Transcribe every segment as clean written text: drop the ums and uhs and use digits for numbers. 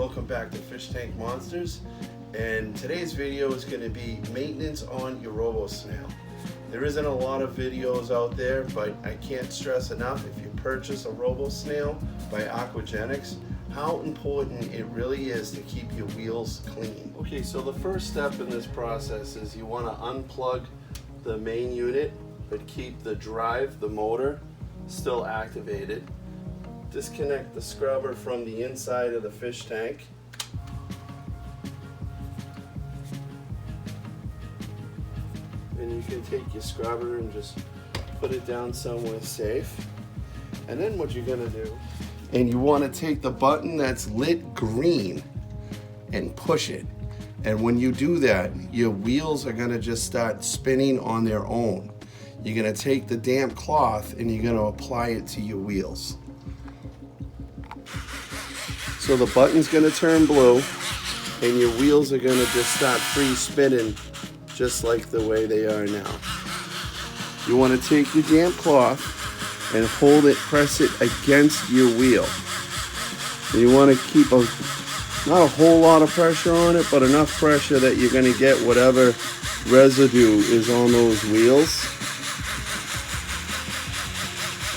welcome back to Fish Tank Monsters, and today's video is going to be maintenance on your Robo snail. There isn't a lot of videos out there, but I can't stress enough, if you purchase a Robo snail by Aquagenics, how important it really is to keep your wheels clean. Okay, so the first step in this process is you want to unplug the main unit, but keep the drive, the motor, still activated. Disconnect the scrubber from the inside of the fish tank. And you can take your scrubber and just put it down somewhere safe. And then what you're gonna do, and you wanna take the button that's lit green and push it. And when you do that, your wheels are gonna just start spinning on their own. You're gonna take the damp cloth and you're gonna apply it to your wheels. So the button's gonna turn blue and your wheels are gonna just start free spinning just like the way they are now. You wanna take your damp cloth and hold it, press it against your wheel. And you wanna keep not a whole lot of pressure on it, but enough pressure that you're gonna get whatever residue is on those wheels.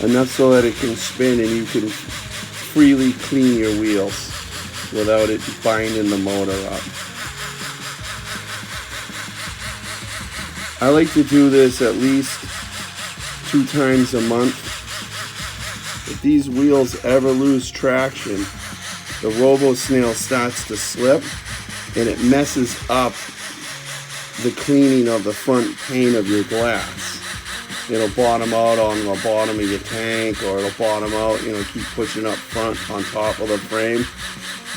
Enough so that it can spin and you can freely clean your wheels without it binding the motor up. I like to do this at least 2 times a month. If these wheels ever lose traction, the Robo snail starts to slip and it messes up the cleaning of the front pane of your glass. It'll bottom out on the bottom of your tank, or it'll bottom out, keep pushing up front on top of the frame.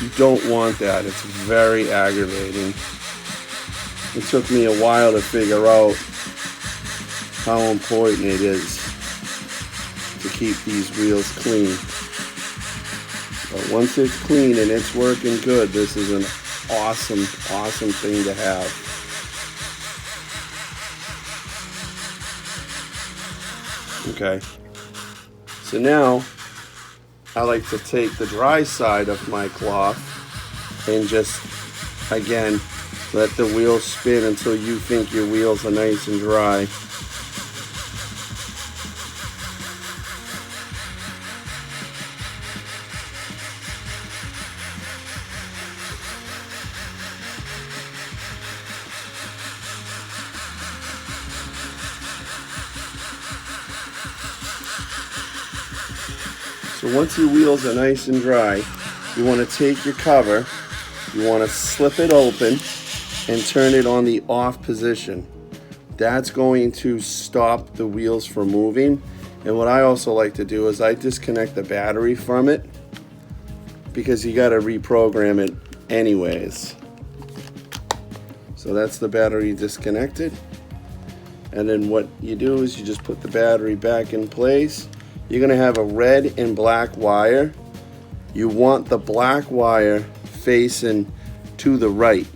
You don't want that. It's very aggravating. It took me a while to figure out how important it is to keep these wheels clean. But once it's clean and it's working good, this is an awesome, awesome thing to have. Okay, so now I like to take the dry side of my cloth and just, again, let the wheels spin until you think your wheels are nice and dry. So once your wheels are nice and dry, you want to take your cover, you want to slip it open and turn it on the off position. That's going to stop the wheels from moving. And what I also like to do is I disconnect the battery from it, because you got to reprogram it anyways. So that's the battery disconnected. And then what you do is you just put the battery back in place. You're gonna have a red and black wire. You want the black wire facing to the right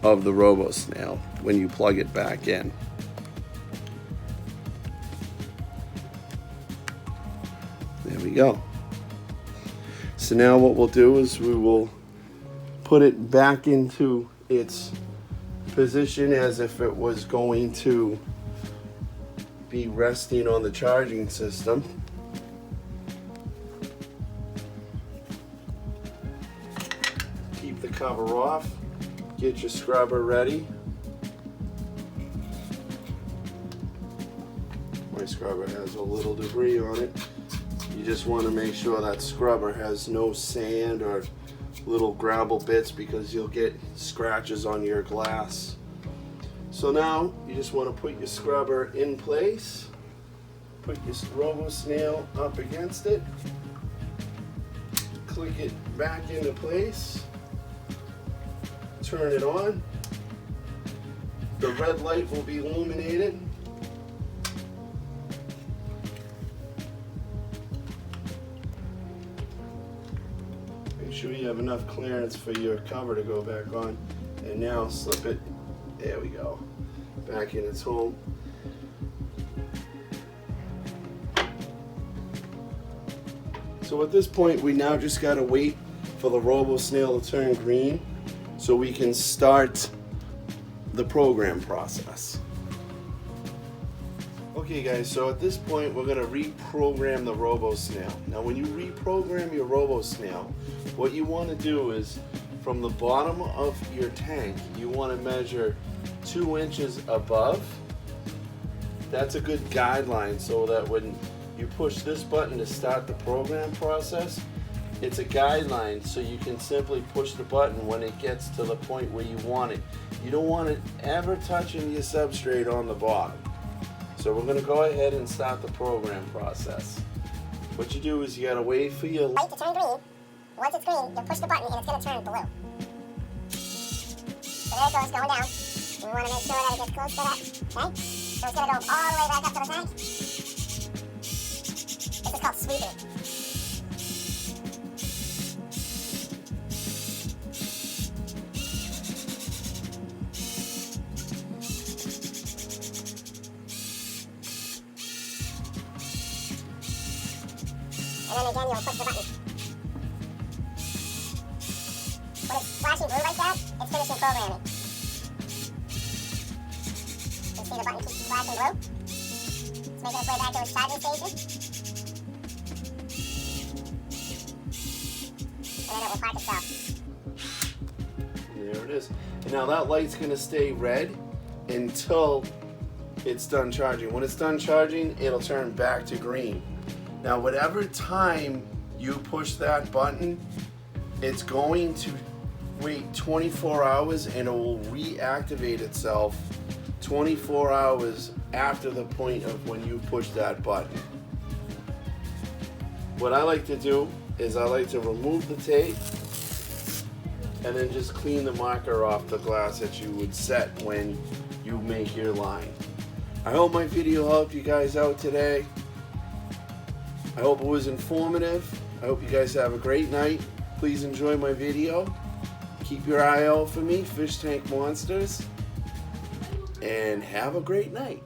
of the Robo snail when you plug it back in. There we go. So now what we'll do is we will put it back into its position as if it was going to be resting on the charging system. Keep the cover off, get your scrubber ready. My scrubber has a little debris on it. You just want to make sure that scrubber has no sand or little gravel bits, because you'll get scratches on your glass. So now you just want to put your scrubber in place, put your Robo snail up against it, click it back into place, turn it on. The red light will be illuminated. Make sure you have enough clearance for your cover to go back on. And now slip it, there we go, back in its home. So at this point, we now just gotta wait for the Robo snail to turn green so we can start the program process. Okay guys, so at this point we're going to reprogram the Robo snail. Now when you reprogram your Robo snail, what you want to do is from the bottom of your tank, you want to measure 2 inches above. That's a good guideline so that when you push this button to start the program process, it's a guideline so you can simply push the button when it gets to the point where you want it. You don't want it ever touching your substrate on the bottom. So we're going to go ahead and start the program process. What you do is you got to wait for your light to turn green. Once it's green, you push the button and it's going to turn blue. So there it goes, going down. We want to make sure that it gets close to that tank. So it's going to go all the way back up to the tank. This is called sweeping. And then again, you'll push the button. When it's flashing blue like that, it's finishing programming. You see the button keeps flashing blue? It's making its way back to its charging station. And then it will park itself. There it is. And now that light's going to stay red until it's done charging. When it's done charging, it'll turn back to green. Now whatever time you push that button, it's going to wait 24 hours and it will reactivate itself 24 hours after the point of when you push that button. What I like to do is I like to remove the tape and then just clean the marker off the glass that you would set when you make your line. I hope my video helped you guys out today. I hope it was informative. I hope you guys have a great night. Please enjoy my video. Keep your eye out for me, Fish Tank Monsters. And have a great night.